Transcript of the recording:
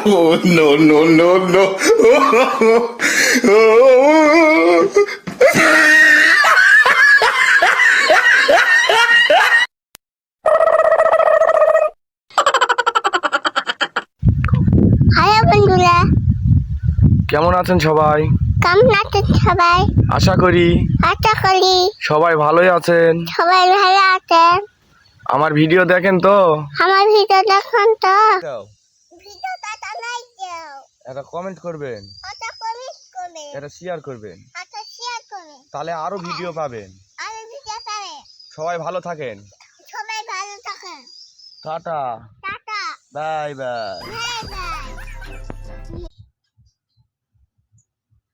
Oh, no, no, no, no. Hello বন্ধুরা, কেমন আছেন সবাই? কেমন আছেন সবাই? আশা করি সবাই ভালোই আছেন। সবাই ভালো আছেন। আমার ভিডিও দেখেন তো? আমার ভিডিও দেখুন তো। দাও, ভিডিওটা লাইক দাও, একটা কমেন্ট করবেন, একটা কমেন্ট করবেন, একটা শেয়ার করবেন, একটা শেয়ার করবেন, তাহলে আরো ভিডিও পাবেন। আর ভিডিও পাবেন। সবাই ভালো থাকেন। সবাই ভালো থাকেন। Tata, tata, bye bye. Bye bye.